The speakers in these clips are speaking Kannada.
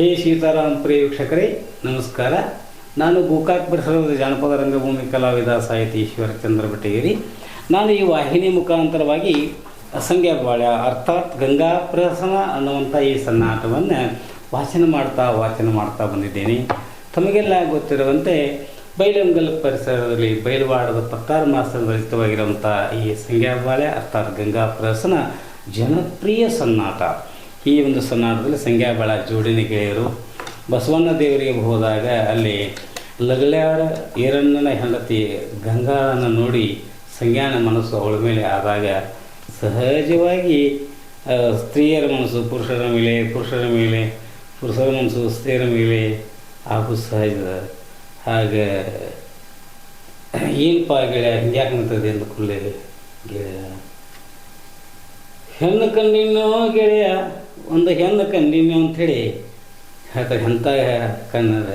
ಹೇ ಸೀತಾರಾಮ್ ಪ್ರಿಯ ವೀಕ್ಷಕರೇ ನಮಸ್ಕಾರ. ನಾನು ಗೋಕಾಕ್ ಪರಿಸರದ ಜಾನಪದ ರಂಗಭೂಮಿ ಕಲಾವಿದ ಸಾಹಿತಿ ಈಶ್ವರಚಂದ್ರ ಬೆಟ್ಟಗೇರಿ. ನಾನು ಈ ವಾಹಿನಿ ಮುಖಾಂತರವಾಗಿ ಅಸಂಖ್ಯ ಬಾಳ್ಯ ಅರ್ಥಾತ್ ಗಂಗಾ ಪ್ರಹಸನ ಅನ್ನುವಂಥ ಈ ಸನ್ನಾಟವನ್ನು ವಾಚನ ಮಾಡ್ತಾ ಬಂದಿದ್ದೇನೆ. ತಮಗೆಲ್ಲ ಗೊತ್ತಿರುವಂತೆ ಬೈಲಹೊಂಗಲ ಪರಿಸರದಲ್ಲಿ ಬಯಲುವಾಡದ 16 ಮಾಸದಲ್ಲಿ ರಚಿತವಾಗಿರುವಂಥ ಈ ಸಂಖ್ಯಾ ಬಾಳ್ಯ ಅರ್ಥಾತ್ ಗಂಗಾ ಪ್ರಹಸನ ಜನಪ್ರಿಯ ಸನ್ನಾಟ. ಈ ಒಂದು ಸನ್ನಾಟದಲ್ಲಿ ಸಂಖ್ಯಾ ಬಾಳ ಜೋಡಿನ ಗೆಳೆಯರು ಬಸವಣ್ಣ ದೇವರಿಗೆ ಹೋದಾಗ ಅಲ್ಲಿ ಲಗಳ್ಯಾರ ಈರಣ್ಣನ ಹೆಂಡತಿ ಗಂಗಾಳನ್ನು ನೋಡಿ ಸಂಜ್ಞಾನ ಮನಸ್ಸು ಅವಳ ಮೇಲೆ ಆದಾಗ ಸಹಜವಾಗಿ ಸ್ತ್ರೀಯರ ಮನಸ್ಸು ಪುರುಷರ ಮೇಲೆ ಪುರುಷರ ಮನಸ್ಸು ಸ್ತ್ರೀಯರ ಮೇಲೆ ಹಾಗೂ ಸಹಜ. ಹಾಗೆ ಏನಪ್ಪ ಗೆಳೆಯ ಹಿಂಗ್ಯಾಕೆ ನಿಂತದೆ ಅಂತ ಕೂಡಲೇ ಗೆಳೆಯ ಹೆಣ್ಣು ಕಂಡಿನೋ ಗೆಳೆಯ ಒಂದು ಹೆಣ್ಣು ಕಂಡಿನೋ ಅಂಥೇಳಿ ಹೇಳ್ತಾರೆ. ಎಂಥ ಕಣ್ಣದ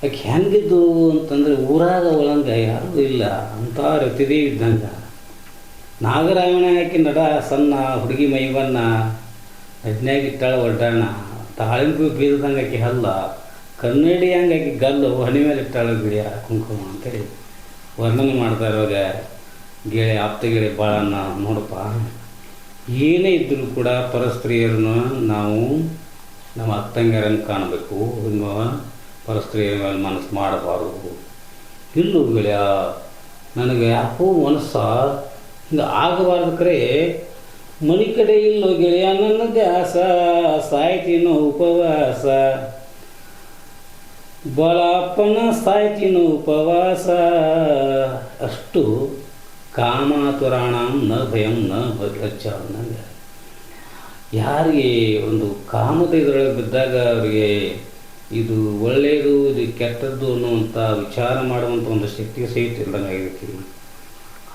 ಆಕೆ ಹೆಂಗಿದ್ದು ಅಂತಂದರೆ ಊರಾಗ ಒಳಂಗೆ ಯಾರೂ ಇಲ್ಲ ಅಂಥ ರತಿದೇವಿ ಇದ್ದಂಗೆ. ನಾಗರಾಯಣ ಹಾಕಿ ನಡ ಸಣ್ಣ ಹುಡುಗಿ ಮೈವನ್ನ ಅಜ್ಞಾಗಿಟ್ಟಾಳ ಒಡ್ಡಾಣ ತಾಳಿನ ಬೀರದಂಗೆ ಆಕೆ ಹಲ್ಲ ಕನ್ನಡಿ ಹಂಗೆ ಆಕೆ ಗಲ್ಲು ಹಣಿ ಮೇಲೆ ಇಟ್ಟಾಳ ಗಿಳಿಯ ಕುಂಕುಮ ಅಂತೇಳಿ ವರ್ಣನೆ ಮಾಡ್ತಾ ಇರುವಾಗ ಗೆಳೆ ಆಪ್ತ ಗೆಳೆ ಭಾಳನ್ನ ನೋಡಪ್ಪ, ಏನೇ ಇದ್ದರೂ ಕೂಡ ಪರಸ್ತ್ರೀಯರನ್ನು ನಾವು ನಮ್ಮ ಅತ್ತಂಗಿಯರನ್ನು ಕಾಣಬೇಕು. ಹಿಂಗೆ ಪರಸ್ತ್ರೀಯರ ಮೇಲೆ ಮನಸ್ಸು ಮಾಡಬಾರ್ದು. ಇಲ್ಲೂ ಗೆಳೆಯ ನನಗೆ ಯಾಕೋ ಮನಸ್ಸ ಹಿಂಗೆ ಆಗಬಾರ್ದು. ಕರೆ ಮನೆ ಕಡೆ ಇಲ್ಲೋ ಗೆಳೆಯ ನನ್ನ ದ್ಯಾಸ ಸಾಯ್ತೀನೋ ಉಪವಾಸ ಬಾಳಪ್ಪನ ಸಾಯ್ತೀನೋ ಉಪವಾಸ. ಅಷ್ಟು ಕಾಮಾತುರಾಣ ನ ಭಯಂ ನ ಲಜ್ಜ ಅನ್ನಂಗೆ. ಯಾರಿಗೆ ಒಂದು ಕಾಮದ ಇದರೊಳಗೆ ಬಿದ್ದಾಗ ಅವರಿಗೆ ಇದು ಒಳ್ಳೆಯದು ಇದು ಕೆಟ್ಟದ್ದು ಅನ್ನುವಂಥ ವಿಚಾರ ಮಾಡುವಂಥ ಒಂದು ಶಕ್ತಿ ಸಹಿತ ಇಲ್ದಂಗೆ ಆಗೈತಿ.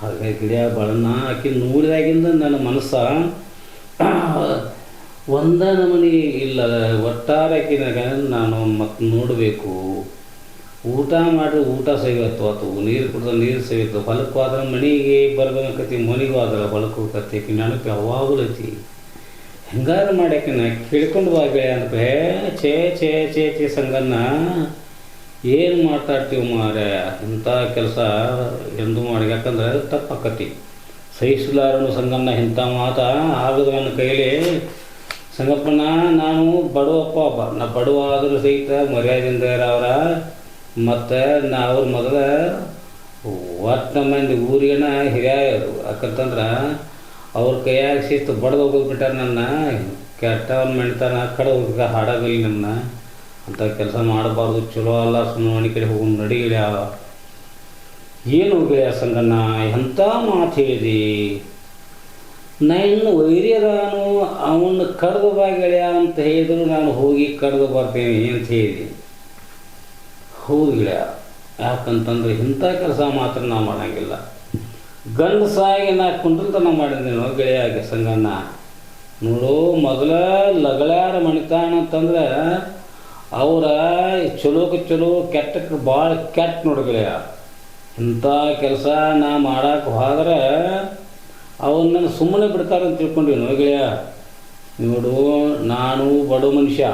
ಹಾಗಾಗಿ ಗಿಡ ಬಾಳನ್ನ ಆಕೆ ನೋಡಿದಾಗಿಂದ ನನ್ನ ಮನಸ್ಸ ಒಂದ ನಮನಿ ಇಲ್ಲ ಒಟ್ಟಾರಕಿನಾಗ ನಾನು ಮತ್ತೆ ನೋಡಬೇಕು. ಊಟ ಮಾಡಿದ್ರೆ ಊಟ ಸವಿಯತ್ತು ಆತು, ನೀರು ಕುಡಿದ್ರೆ ನೀರು ಸವಿಯತ್ತು, ಹೊಲಕ್ಕೂ ಆದ್ರೆ ಮನೆಗೆ ಬರ್ಬೇಕತಿ, ಮನೆಗೂ ಆದ್ರೆ ಹೊಲಕ್ಕೆ ಹೋಗತ್ತಿ. ನೆನಪು ಯಾವಾಗಲೂ ಐತಿ. ಹೆಂಗಾರು ಮಾಡ್ಯಾಕಿನ ಕೇಳ್ಕೊಂಡು ಬಾಗಳೆ ಅಂತ ಛೇ ಛೇ ಛೇ ಛೇ ಸಂಗನ್ನ ಏನು ಮಾತಾಡ್ತೀವಿ ಮಾರೆ ಇಂಥ ಕೆಲಸ ಎಂದು ಮಾಡಿ. ಯಾಕಂದ್ರೆ ತಪ್ಪಾಕತಿ ಸಹಿಸಲಾರನು ಸಂಗನ್ನ ಇಂಥ ಮಾತ ಆಗದು ನನ್ನ ಕೈಲಿ. ಸಂಗಪ್ಪಣ್ಣ ನಾನು ಬಡವಪ್ಪ, ನಾ ಬಡವ ಆದರೂ ಸಹಿತ ಮರ್ಯಾದೆಯಿಂದ ಇರೋರ. ಮತ್ತು ಅವ್ರ ಮೊದಲ ಒಟ್ಟು ಮಂದಿ ಊರಿಗೇನ ಹಿರಿಯರು. ಯಾಕಂತಂದ್ರೆ ಅವ್ರ ಕೈಯಾಗ ಶಿಸ್ತು ಬಡ್ದು ಹೋಗ್ಬಿಟ್ಟಾರ. ನನ್ನ ಕೆಟ್ಟವನ್ನ ಮೆಣ್ತಾನ ಕಡೆ ಹೋಗ ಹಾಡಾಗಲಿ. ನನ್ನ ಅಂಥ ಕೆಲಸ ಮಾಡಬಾರ್ದು, ಚಲೋ ಅಲ್ಲ. ಸುಮ್ಮನೆ ಮನೆ ಕಡೆ ಹೋಗಿ ನಡಿಗಿಳ ಏನು ಗೆಳೆಯ ಸಂಗಣ್ಣ ಎಂಥ ಮಾತು ಹೇಳಿದಿ. ನಾ ಇನ್ನು ವೈರ್ಯದಾನು ಅವನ್ನ ಕಡ್ದು ಬಾ ಗೆಳೆಯ ಅಂತ ಹೇಳಿದ್ರು ನಾನು ಹೋಗಿ ಕಡ್ದು ಬರ್ತೇನೆ ಅಂತ ಹೇಳಿದೆ. ಹೌದು ಗೆಳೆಯ, ಯಾಕಂತಂದ್ರೆ ಇಂಥ ಕೆಲಸ ಮಾತ್ರ ನಾವು ಮಾಡೋಂಗಿಲ್ಲ. ಗಂಡಸಾಗಿ ನಾ ಕುಂಟಲ್ತನ ಮಾಡಿದ್ದೇನೋ ಗೆಳೆಯಾಗೆ ಸಂಗಣ್ಣ. ನೋಡು ಮೊದಲ ಲಗಳಾರ ಮಣಿತಾಣ ಅಂತಂದ್ರೆ ಅವರ ಚಲೋಕ್ಕೆ ಚಲೋ ಕೆಟ್ಟಕ್ಕೆ ಭಾಳ ಕೆಟ್ಟ ನೋಡು ಗೆಳೆಯ. ಇಂಥ ಕೆಲಸ ನಾ ಮಾಡಕ್ಕೆ ಹೋದ್ರೆ ಅವನ್ನ ಸುಮ್ಮನೆ ಬಿಡ್ತಾರಂತ ತಿಳ್ಕೊಂಡಿನೋ ಗೆಳೆಯ. ನೋಡು ನಾನು ಬಡ ಮನುಷ್ಯ,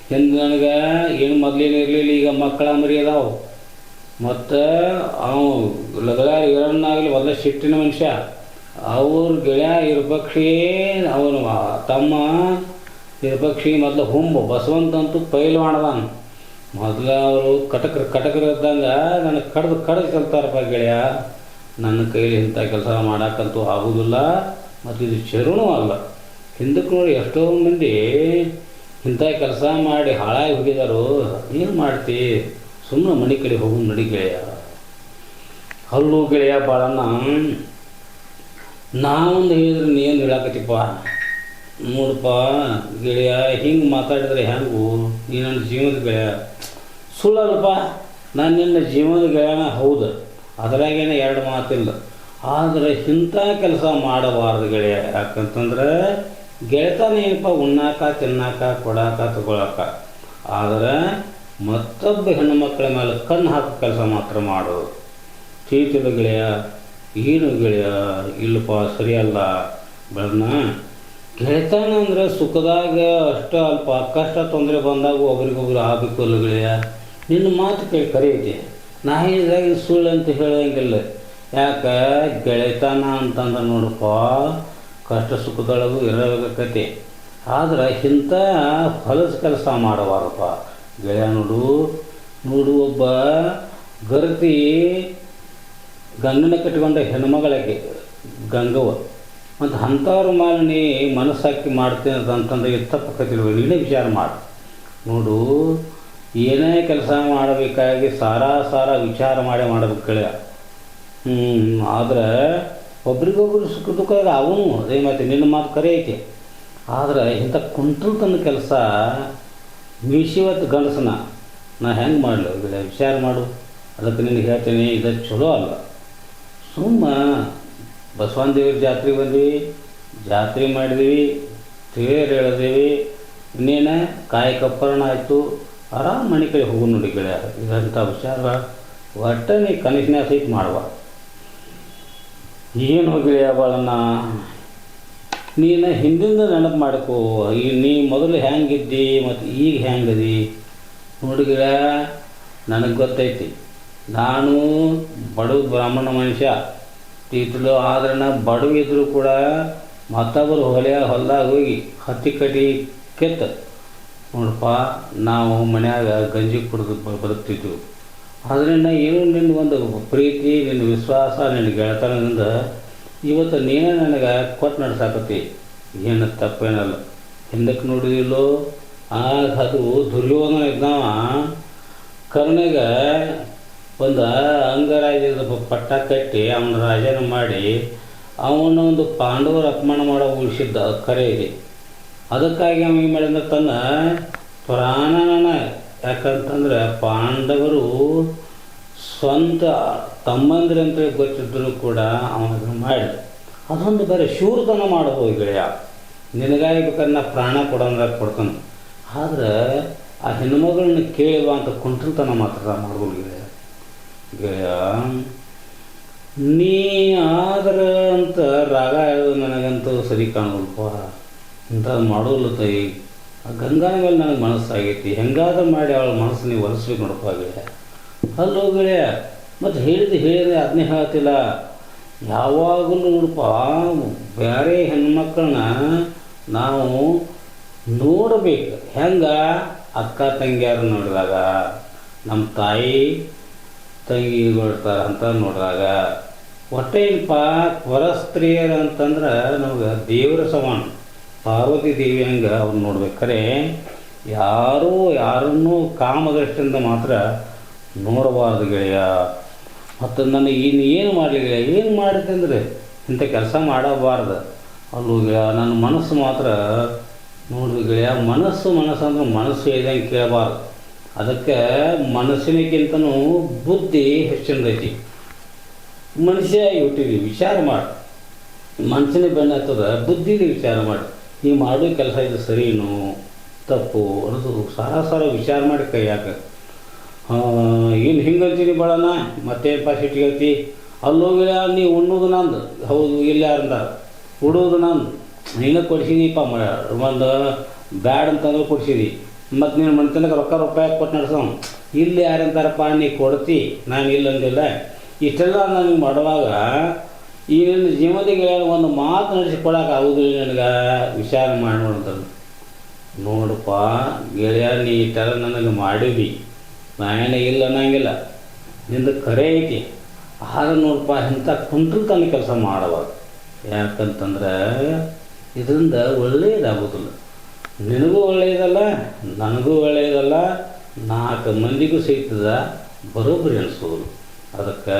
ಹಿಂದೆ ನನಗೆ ಏನು ಮೊದಲೇನು ಇರಲಿಲ್ಲ. ಈಗ ಮಕ್ಕಳ ಮರಿ ಅದಾವು. ಮತ್ತು ಅವು ಲಗಳಾರ ಇರನ್ನಾಗಲಿ ಮೊದಲ ಸಿಟ್ಟಿನ ಮನುಷ್ಯ. ಅವ್ರ ಗೆಳೆಯ ಇರ್ಪಕ್ಷಿ ಅವನು ತಮ್ಮ ಇರ್ಪಕ್ಷಿ ಮೊದಲು ಹುಂಬು ಬಸವಂತಂತೂ ಪೈಲು ಮಾಡ್ದಾನ. ಮೊದಲು ಅವರು ಕಟಕರು ಇದ್ದಂಗೆ ನನಗೆ ಕಡ್ದು ಕಲ್ತಾರಪ್ಪ ಗೆಳೆಯ. ನನ್ನ ಕೈಲಿ ಇಂಥ ಕೆಲಸ ಮಾಡೋಕ್ಕಂತೂ ಆಗೋದಿಲ್ಲ. ಮತ್ತು ಇದು ಶರಣೂ ಅಲ್ಲ. ಹಿಂದಕ್ಕೆ ನೋಡಿ ಎಷ್ಟೋ ಮಂದಿ ಇಂಥ ಕೆಲಸ ಮಾಡಿ ಹಾಳಾಗಿ ಹೋಗಿದಾರು. ಏನು ಮಾಡ್ತಿ, ಸುಮ್ಮನೆ ಮನೆ ಕಡೆ ಹೋಗು ನಡಿ ಗೆಳೆಯ. ಹಲ್ಲು ಗೆಳೆಯ ಭಾಳನ್ನ ನಾವೊಂದು ಹೇಳಿದ್ರೆ ನೀನು ಹೇಳಾಕತ್ತಿಪ್ಪ. ನೋಡಪ್ಪ ಗೆಳೆಯ, ಹಿಂಗೆ ಮಾತಾಡಿದ್ರೆ ಹೆಂಗು ನೀ ನನ್ನ ಜೀವನದ ಗೆಳೆಯ. ಸುಳ್ಳಲ್ಲಪ್ಪ, ನಾನು ನಿನ್ನ ಜೀವನದ ಗೆಳೆಯನ ಹೌದು, ಅದರಾಗೇನೆ ಎರಡು ಮಾತಿಲ್ಲ. ಆದರೆ ಇಂಥ ಕೆಲಸ ಮಾಡಬಾರ್ದು ಗೆಳೆಯ. ಯಾಕಂತಂದ್ರೆ ಗೆಳೆತನ ಏನಪ್ಪ, ಉಣ್ಣಾಕ ತಿನ್ನಾಕ ಕೊಡಾಕ ತಗೊಳಕ. ಆದರೆ ಮತ್ತೊಬ್ಬ ಹೆಣ್ಣು ಮಕ್ಕಳ ಮೇಲೆ ಕಣ್ಣು ಹಾಕೋ ಕೆಲಸ ಮಾತ್ರ ಮಾಡೋದು ಚೀತಿಲ್ಲ ಗೆಳೆಯ. ಏನು ಗೆಳೆಯ, ಇಲ್ಲಪ್ಪ ಸರಿಯಲ್ಲ. ಬೆಳನ್ನ ಗೆಳೆತನ ಅಂದ್ರೆ ಸುಖದಾಗ ಅಷ್ಟು ಅಲ್ಪ ಕಷ್ಟ ತೊಂದರೆ ಬಂದಾಗ ಒಬ್ರಿಗೊಬ್ರು ಆಗಬೇಕು ಅಲ್ಲ ಗೆಳೆಯ. ನಿನ್ನ ಮಾತು ಕೇಳಿ ಕರೆಯುತ್ತೆ. ನಾ ಹೇಳಿದಾಗ ಇದು ಸುಳ್ಳು ಅಂತ ಹೇಳೋಂಗಿಲ್ಲ. ಯಾಕೆ ಗೆಳೆತನ ಅಂತಂದ್ರೆ ನೋಡಪ್ಪ, ಕಷ್ಟ ಸುಖದೊಳಗೂ ಇರಬೇಕೈತಿ. ಆದ್ರೆ ಇಂಥ ಹೊಲಸು ಕೆಲಸ ಮಾಡಬಾರಪ್ಪ ಗೆಳೆಯ. ನೋಡು ಒಬ್ಬ ಗರ್ತಿ ಗಂಡನ ಕಟ್ಟಿಕೊಂಡ ಹೆಣ್ಮಗಳಿಗೆ ಗಂಗವ್ವ ಮತ್ತು ಅಂಥವ್ರ ಮೇಲೆ ನೀ ಮನಸ್ಸಾಕಿ ಮಾಡ್ತೀನಿ ಅಂತಂದ್ರೆ ತಪ್ಪಕತ್ತಿಲ್ವ? ನೀನೇ ವಿಚಾರ ಮಾಡು. ನೋಡು, ಏನೇ ಕೆಲಸ ಮಾಡಬೇಕಾಗಿ ಸಾರ ವಿಚಾರ ಮಾಡಬೇಕು ಗೆಳೆಯ. ಆದ್ರೆ ಒಬ್ರಿಗೊಬ್ರು ಸುಖ ದುಃಖ ಅವನು ಅದೇ ಮಾತು, ನಿನ್ನ ಮಾತು ಕರೆ ಐತಿ. ಆದ್ರೆ ಇಂಥ ಕುಂಟಲ್ತನ ಕೆಲಸ ಮೀಸಿವತ್ತು ಗಂಡಸನ ನಾ ಹೆಂಗೆ ಮಾಡಲಿ ಗೆಳೆಯ? ವಿಚಾರ ಮಾಡು. ಅದಕ್ಕೆ ನಿನಗೆ ಹೇಳ್ತೀನಿ, ಇದು ಚಲೋ ಅಲ್ಲ. ಸುಮ್ಮ ಬಸವನ ದೇವ್ರ ಜಾತ್ರೆಗೆ ಬಂದೀವಿ, ಜಾತ್ರೆ ಮಾಡಿದೀವಿ, ತೇರು ಎಳೆದೀವಿ, ಇನ್ನೇನು ಕಾಯಿ ಕಪ್ಪರಣ ಆಯಿತು, ಆರಾಮ ಮನೆ ಕಡೆ ಹೋಗು ನೋಡಿ ಗೆಳೆಯ. ಇದಂಥ ವಿಚಾರ ಒಟ್ಟು ನೀ ಕನಸಿನ ಸಹಿತ ಮಾಡುವ. ಏನು ಗೆಳೆಯ ಬಾಳಣ್ಣ, ನೀನು ಹಿಂದಿಂದ ನೆನಪು ಮಾಡ್ಕೋ. ನೀ ಮೊದಲು ಹೆಂಗಿದ್ದಿ ಮತ್ತು ಈಗ ಹೆಂಗದಿ ನೋಡಿ ಗೆಳೆಯ. ನನಗೆ ಗೊತ್ತೈತಿ, ನಾನು ಬಡವ ಬ್ರಾಹ್ಮಣ ಮನುಷ್ಯ ತೀತಲು. ಆದ್ರೆ ನಾ ಬಡವಿದ್ರು ಕೂಡ ಮತ್ತೊಬ್ಬರು ಹೊಲದಾಗ ಹೋಗಿ ಹತ್ತಿ ಕಟ್ಟಿ ಕೆತ್ತ ನೋಡಪ್ಪ ನಾವು ಮನ್ಯಾಗ ಗಂಜಿ ಕುಡಿದು ಬದುಕ್ತಿದ್ವು. ಆದ್ದರಿಂದ ಏನು ನಿನ್ನ ಒಂದು ಪ್ರೀತಿ, ನಿನ್ನ ವಿಶ್ವಾಸ, ನಿನ್ನ ಗೆಳೆತನದಿಂದ ಇವತ್ತು ನೀನೇ ನನಗೆ ಕೊಟ್ಟು ನಡ್ಸಾಕತ್ತಿ. ಏನು ತಪ್ಪೇನಲ್ಲ. ಹಿಂದಕ್ಕೆ ನೋಡಿದಿಲ್ಲೋ, ಆಗ ಅದು ದುರ್ಯೋಧನ ಇದ್ದಾವ ಕರ್ಣಗೆ ಒಂದು ಅಂಗರಾಜ್ಯದ ಪಟ್ಟ ಕಟ್ಟಿ ಅವನ ರಾಜನ ಮಾಡಿ ಅವನ ಒಂದು ಪಾಂಡವರ ಅಪಮಾನ ಮಾಡೋ ಉಳಿಸಿದ್ದ ಕರೆ ಇದೆ. ಅದಕ್ಕಾಗಿ ಅವ ಏನು ಮಾಡಿದ್ರೆ ತನ್ನ ಪ್ರಾಣನ, ಯಾಕಂತಂದ್ರೆ ಪಾಂಡವರು ಸ್ವಂತ ತಮ್ಮಂದ್ರೆ ಅಂತ ಗೊತ್ತಿದ್ದರೂ ಕೂಡ ಅವನನ್ನು ಮಾಡಿದ. ಅದೊಂದು ಬೇರೆ ಶೂರತನ ಮಾಡಬಹುದು ಗೆಳೆಯ. ನಿನಗಾಗಿ ಬೇಕಾದ್ರೆ ನಾ ಪ್ರಾಣ ಕೊಡೋಂದ್ರೆ ಕೊಡ್ತಾನೆ. ಆದ್ರೆ ಆ ಹೆಣ್ಮಗಳನ್ನ ಕೇಳುವ ಅಂತ ಕುಂಟಲ್ತನ ಮಾತ್ರ ಮಾಡ್ಬೋದು ಗೆಳೆಯ. ನೀ ಆದ್ರೆ ಅಂತ ರಾಗ ಹೇಳೋದು ನನಗಂತೂ ಸರಿ ಕಾಣೋಲ್ಪ. ಇಂಥದ್ದು ಮಾಡೋಲ್ಲ ತಾಯಿ. ಆ ಗಂಗಾನ ಮೇಲೆ ನನಗೆ ಮನಸ್ಸಾಗೈತಿ. ಹೆಂಗಾದ್ರೂ ಮಾಡಿ ಅವಳ ಮನಸ್ಸು ನೀವು ಒಲಿಸ್ಬೇಕು ನೋಡಪ್ಪ ಗೆಳೆಯ. ಅಲ್ಲೋ ಗೆಳೆಯ, ಮತ್ತು ಹೇಳಿದ್ರೆ ಅದನ್ನೇ ಹೇಳ್ತಿಲ್ಲ. ಯಾವಾಗಲೂ ನೋಡಪ್ಪ, ಬೇರೆ ಹೆಣ್ಮಕ್ಳನ್ನ ನಾವು ನೋಡಬೇಕು. ಹೆಂಗೆ ಅಕ್ಕ ತಂಗಿಯಾರು ನೋಡಿದಾಗ, ನಮ್ಮ ತಾಯಿ ತಂಗಿಗೊಳ್ತಾರೆ ಅಂತ ನೋಡಿದಾಗ, ಒಟ್ಟೇನಪ್ಪ ಪರಸ್ತ್ರೀಯರು ಅಂತಂದ್ರೆ ನಮ್ಗೆ ದೇವರ ಸಮಾನ. ಪಾರ್ವತಿ ದೇವಿ ಹಂಗೆ ಅವ್ರು ನೋಡ್ಬೇಕಾರೆ ಯಾರನ್ನೂ ಕಾಮದೃಷ್ಟಿಯಿಂದ ಮಾತ್ರ ನೋಡಬಾರ್ದು ಗೆಳೆಯ. ಮತ್ತು ನನಗೆ ಏನು ಮಾಡಲಿ ಗೆಳೆಯ, ಏನು ಮಾಡಿದೆ ಅಂದರೆ ಇಂಥ ಕೆಲಸ ಮಾಡಬಾರ್ದು ಅಲ್ಲೂ ಗೆಳೆಯ. ನನ್ನ ಮನಸ್ಸು ಮಾತ್ರ ನೋಡಿದ ಗೆಳೆಯ, ಮನಸ್ಸು ಅಂದ್ರೆ ಮನಸ್ಸು ಇದಂಗೆ ಕೇಳಬಾರ್ದು. ಅದಕ್ಕೆ ಮನಸ್ಸಿನಕ್ಕಿಂತನೂ ಬುದ್ಧಿ ಹೆಚ್ಚಿನದೈತಿ. ಮನುಷ್ಯ ಹುಟ್ಟಿದ್ವಿ, ವಿಚಾರ ಮಾಡಿ. ಮನಸ್ಸಿನ ಬೆನ್ನ ಹತ್ತದ ಬುದ್ಧಿಲಿ ವಿಚಾರ ಮಾಡಿ. ನೀ ಮಾಡೋ ಕೆಲಸ ಇದು ಸರಿನೋ ತಪ್ಪು ಅನ್ನೋದು ಸಾರ ವಿಚಾರ ಮಾಡಿ ಕೈ ಯಾಕೆ. ಇನ್ನು ಹಿಂಗಂತೀನಿ ಬಾಳಣ್ಣ, ಮತ್ತೇನಪ್ಪ ಸಿಟ್ಟಿಗೈತಿ? ಅಲ್ಲೋಗಿಲ್ಲ, ನೀ ಉಣ್ಣೋದು ನಂದು ಹೌದು, ಇಲ್ಲ ಯಾರಂದಾರ ಉಡೋದು ನಂದು. ನೀನು ಕೊಡ್ಸಿದೀಪ, ಒಂದು ಬ್ಯಾಡ್ ಅಂತಂದ್ರೆ ಕೊಡ್ಸಿದಿ. ಮತ್ತು ನೀನು ಮಣ್ತನಕ್ಕೆ ರೊಕ್ಕ ಯಾಕೆ ಕೊಟ್ಟು ನಡೆಸೋ? ಇಲ್ಲಿ ಯಾರಂತಾರಪ್ಪ, ನೀ ಕೊಡ್ತಿ, ನಾನು ಇಲ್ಲ ಅಂದಿಲ್ಲ. ಇಷ್ಟೆಲ್ಲ ನನಗೆ ಮಾಡುವಾಗ ಈ ನಿನ್ನ ಜೀವನದಿಗೆ ಒಂದು ಮಾತು ನಡೆಸಿ ಕೊಡೋಕೆ ಆಗೋದಿಲ್ಲ ನನಗೆ. ವಿಚಾರ ಮಾಡಿ ನೋಡಂತಂದು ನೋಡಪ್ಪ ಗೆಳೆಯ, ನೀ ಇಷ್ಟೆಲ್ಲ ನನಗೆ ಮಾಡಿದಿ, ನಾನೇನ ಇಲ್ಲ ಅನ್ನಂಗಿಲ್ಲ, ನಿಂದು ಕರೆ ಐತಿ. ಆದ್ರೆ ನೋಡಪ್ಪ, ಇಂಥ ಕುಂಟಲ್ತನ ಕೆಲಸ ಮಾಡಬಾರ್ದು. ಯಾಕಂತಂದ್ರೆ ಇದರಿಂದ ಒಳ್ಳೆಯದಾಗೋದಿಲ್ಲ. ನಿನಗೂ ಒಳ್ಳೆಯದಲ್ಲ, ನನಗೂ ಒಳ್ಳೆಯದಲ್ಲ, 4 ಮಂದಿಗೂ ಸಿಗ್ತದ ಬರೋಬ್ಬರಿ ಅನಿಸೋದು. ಅದಕ್ಕೆ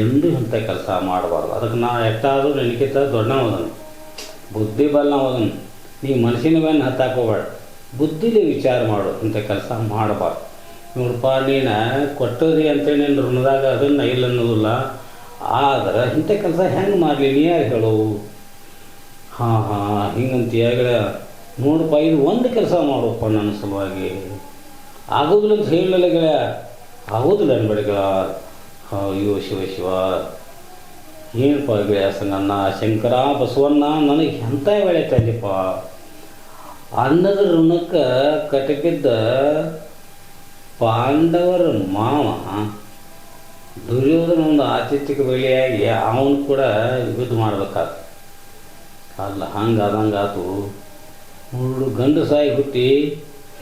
ಎಂದೂ ಇಂಥ ಕೆಲಸ ಮಾಡಬಾರ್ದು. ಅದಕ್ಕೆ ನಾ ಎಷ್ಟಾದರೂ ನೆನಕಿತ ದೊಡ್ಡವದನು, ಬುದ್ಧಿ ಬಲ್ಲವದನು. ನೀ ಮನಸ್ಸಿನ ಮೇಲೆ ಹತ್ತಾಕೋಬೇಡ, ಬುದ್ಧಿಲಿ ವಿಚಾರ ಮಾಡು. ಇಂಥ ಕೆಲಸ ಮಾಡಬಾರ್ದು. ನೋಡಪ್ಪ, ನೀನು ಕೊಟ್ಟದಿ ಅಂತೇಳಿ ನೀನು ಋಣದಾಗ ಅದನ್ನು ಇಲ್ಲ ಅನ್ನೋದಿಲ್ಲ. ಆದ್ರೆ ಇಂಥ ಕೆಲಸ ಹೆಂಗೆ ಮಾಡಲಿ ನೀ ಯಾರು ಹೇಳು? ಹಿಂಗಂತೀಯ ಗೆಳೆಯ. ನೋಡಪ್ಪ, ಇದು ಒಂದು ಕೆಲಸ ಮಾಡಪ್ಪ ನನ್ನ ಸಲುವಾಗಿ. ಆಗೋದಿಲ್ಲ ಅಂತ ಹೇಳಲಿಲ್ಲ ಗೆಳೆಯ, ಆಗೋದಿಲ್ಲ ಅನ್ಬೇಡ ಗೆಳೆಯ. ಅಯ್ಯೋ ಶಿವ ಶಿವ. ಏನಪ್ಪ ಗೆಳೆಯ ಸಂಗಣ್ಣ ಶಂಕರ ಬಸವಣ್ಣ ನನಗೆ ಎಂಥ ವೇಳೆ ತಂದಿಪ್ಪ. ಅನ್ನದ ಋಣಕ್ಕೆ ಕಟಬಿದ್ದ ಪಾಂಡವರ ಮಾವ ದುರ್ಯೋಧನ ಒಂದು ಆತಿಥ್ಯಕ್ಕೆ ಬಲಿಯಾಗಿ ಅವನು ಕೂಡ ಯುದ್ಧ ಮಾಡ್ಬೇಕಾತು. ಅಲ್ಲ ಹಂಗಾದಂಗಾತು. ನೋಡು ಗಂಡಸಾಗಿ ಹುಟ್ಟಿ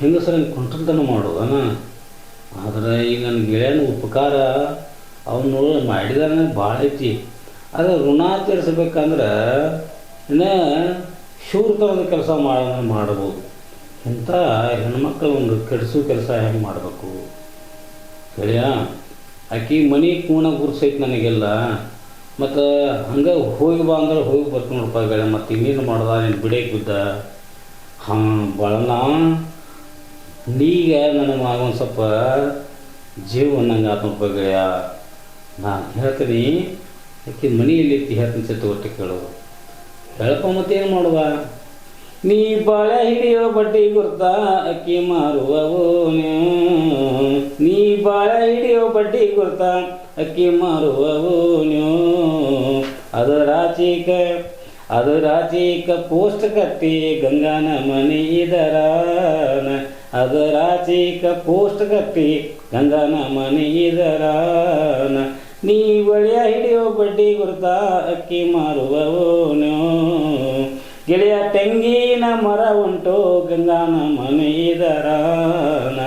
ಹೆಂಗಸರಂಗೆ ಕುಂಟಲ್ತನ ಮಾಡೋದನ. ಆದರೆ ಈಗ ನನ್ನ ಗೆಳೆಯನ ಉಪಕಾರ ಅವನು ನೋಡಿ ಮಾಡಿದಾನೆ ಭಾಳ ಐತಿ. ಆದರೆ ಋಣ ತೀರಿಸ್ಬೇಕಂದ್ರೆ ಇನ್ನೂ ಶೂರ್ತನದ ಕೆಲಸ ಮಾಡ್ಬೋದು. ಇಂಥ ಹೆಣ್ಮಕ್ಳು ಒಂದು ಕೆಡಿಸೋ ಕೆಲಸ ಹೆಂಗೆ ಮಾಡಬೇಕು ಗೆಳೆಯ. ಆಕೆ ಮನೆ ಕೂಣ ಗುರ್ಸೈತಿ ನನಗೆಲ್ಲ. ಮತ್ತು ಹಂಗೆ ಹೋಗಿ ಬಾ ಅಂದ್ರೆ ಹೋಗಿ ಬರ್ತೀನಿ ನೋಡಪ್ಪ ಗೆಳೆಯ. ಮತ್ತು ಇನ್ನೇನು ಮಾಡ್ದ ನೀನು ಬಿಡಕ್ಕೆ ಬಿದ್ದ. ಹಾಂ ಬಳನ ನೀಗ ನನಗೆ ಒಂದು ಸ್ವಲ್ಪ ಜೀವ ಅನ್ನಂಗೆ ಆತ ನೋಡಪ್ಪ ಗೆಳೆಯ. ನಾನು ಹೇಳ್ತೀನಿ ಆಕೆ ಮನೆಯಲ್ಲಿ ಹೇಳ್ತೀನಿ ಸತ್ತು ಒಟ್ಟು ಕೇಳು ಹೇಳಪ್ಪ. ಮತ್ತೇನು ಮಾಡುವ ನೀ ಬಾಳೆ ಹಿಡಿಯೋ ಬಡ್ಡಿ ಗುರ್ತ ಅಕ್ಕಿ ಮಾರುವವೋನ್ಯೋ. ನೀ ಬಾಳೆ ಹಿಡಿಯೋ ಬಡ್ಡಿ ಗುರ್ತ ಅಕ್ಕಿ ಮಾರುವವೋನ್ಯೋ. ಅದು ರಾಚಿಕ ಪೋಸ್ಟ್ ಕಟ್ಟಿ ಗಂಗಾನ ಮನೆ ಇದರಾನ. ಅದು ರಾಚಿಕ ಪೋಸ್ಟ್ ಕಟ್ಟಿ ಗಂಗಾನ ಮನೆ ಇದರಾನ. ನೀ ಬಳಿಯ ಹಿಡಿಯೋ ಬಡ್ಡಿ ಗುರ್ತ ಅಕ್ಕಿ ಮಾರುವವೋನ್ಯೋ. ಗೆಳೆಯ ತೆಂಗಿನ ಮರ ಉಂಟು ಗಂಗಾನ ಮನೆ ಇದರಾನ.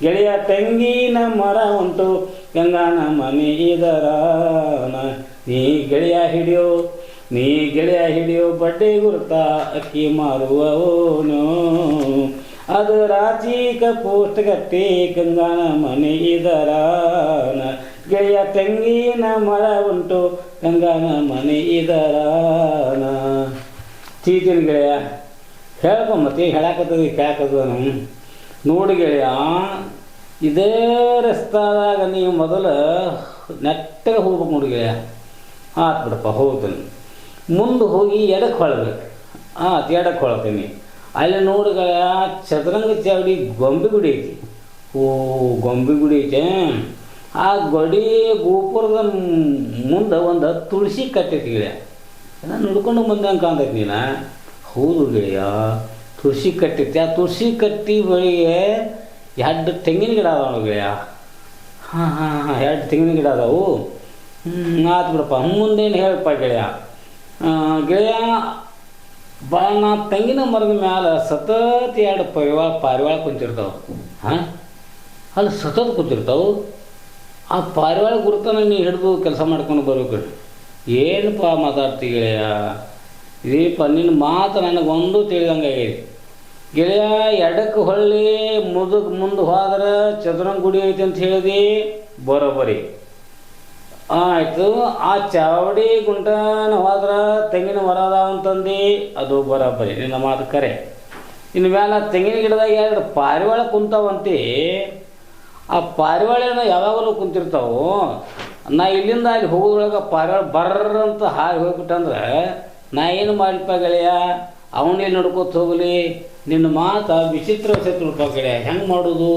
ಗೆಳೆಯ ತೆಂಗಿನ ಮರ ಉಂಟು ಗಂಗಾನ ಮನೆ ಇದರಾನ. ನೀ ಗೆಳೆಯ ಹಿಡಿಯೋ ಬಡ್ಡಿ ಗುರ್ತ ಅಕ್ಕಿ ಮಾರುವವೋನೋ. ಅದು ರಾಚಿಕ ಪೋಸ್ಟ್ ಗಟ್ಟಿ ಗಂಗಾನ ಮನೆ ಇದರಾನ. ಗೆಳೆಯ ತೆಂಗಿನ ಮರ ಉಂಟು ಗಂಗಾನ ಮನೆ ಇದರಾನ. ಚೀತಿನ ಗೆಳೆಯ ಹೇಳ್ಕೊ ಮತ್ತೆ ಹೇಳಾಕತ್ತದ ಕೇಳಾಕತ್ತದ. ನೋಡಿ ಗೆಳೆಯ, ಇದೇ ರಸ್ತಾದಾಗ ನೀವು ಮೊದಲು ನೆಟ್ಟಗೆ ಹೋಗ್ಬೇಕು ನೋಡಿ ಗೆಳೆಯ. ಆತು ಬಿಡಪ್ಪ ಹೋಗ್ತೀನಿ. ಮುಂದೆ ಹೋಗಿ ಎಡಕ್ಕೆ ಹೊಳ್ಬೇಕು. ಎಡಕ್ಕೆ ಹೊಳ್ತೀನಿ. ಅಲ್ಲಿ ನೋಡಿ ಗೆಳೆಯ ಚದುರಂಗ ಚಾವಡಿ ಗೊಂಬೆ ಗುಡಿ ಐತಿ. ಗೊಂಬೆ ಗುಡಿ ಐತೆ. ಆ ಗಡಿ ಗೋಪುರದ ಮುಂದೆ ಒಂದು ತುಳಸಿ ಕಟ್ಟೈತಿ ಗೆಳೆಯ. ನಾನು ನೋಡ್ಕೊಂಡು ಬಂದಂಗೆ ಕಾಣ್ತೈತಿ ನೀನು. ಹೌದು ಗೆಳೆಯ, ತುಳಸಿ ಕಟ್ಟೈತಿ. ಆ ತುಳಸಿ ಕಟ್ಟಿ ಬಳಿಗೆ 2 ತೆಂಗಿನ ಗಿಡ ಅದಾವ ಗೆಳೆಯ. ಹಾಂ 2 ತೆಂಗಿನ ಗಿಡ ಅದಾವು. ಆತು ಬಿಡಪ್ಪ. ಮುಂದೇನು ಹೇಳಪ್ಪ ಗೆಳೆಯ. ಗೆಳೆಯ ನಾ ತೆಂಗಿನ ಮರದ ಮ್ಯಾಲೆ ಸತತ್ 2 ಪಾರಿವಾಳ ಕುಂತಿರ್ತಾವೆ. ಅಲ್ಲಿ ಸತತ್ ಕುಂತಿರ್ತಾವೆ. ಆ ಪಾರಿವಾಳ ಗುರುತನ ನೀ ಹಿಡಿದು ಕೆಲಸ ಮಾಡ್ಕೊಂಡು ಬರ್ಬೇಕು. ಏನಪ್ಪ ಮಾತಾಡ್ತಿ ಗೆಳೆಯ. ಇದೀಪ ನಿನ್ನ ಮಾತು ನನಗೊಂದು ತಿಳಿದಂಗೆ ಆಗೈತಿ ಗೆಳೆಯ. ಎಡಕ್ಕೆ ಹೊಳ್ಳಿ ಮುಂದೆ ಹೋದ್ರೆ ಚದುರಂಗ ಗುಡಿ ಐತಿ ಅಂತ ಹೇಳಿದಿ, ಬರೋಬ್ಬರಿ ಆಯಿತು. ಆ ಚಾವಡಿ ಗುಂಟನ ಹೋದ್ರೆ ತೆಂಗಿನ ಮರ ಅದಾವ ಅಂತಂದು, ಅದು ಬರೋಬ್ಬರಿ ನಿನ್ನ ಮಾತು ಕರೆ. ಇನ್ನು ಮೇಲೆ ತೆಂಗಿನ ಗಿಡದಾಗ 2 ಪಾರಿವಾಳ ಕುಂತಾವಂತಿ. ಆ ಪಾರಿವಾಳನ ಯಾವಾಗಲೂ ಕುಂತಿರ್ತಾವೆ. ನಾ ಇಲ್ಲಿಂದ ಅಲ್ಲಿ ಹೋಗೋದ್ರೊಳಗೆ ಪಾರಿವಾಳ ಬರ್ರಂತ ಹಾರಿ ಹೋಗ್ಬಿಟ್ಟಂದ್ರೆ ನಾ ಏನು ಮಾಡಿಪ್ಪ ಗೆಳೆಯ. ಅವನಲ್ಲಿ ನಡ್ಕೋತ ಹೋಗಲಿ. ನಿನ್ನ ಮಾತು ವಿಚಿತ್ರ ಗೆಳೆಯ. ಹೆಂಗೆ ಮಾಡೋದು?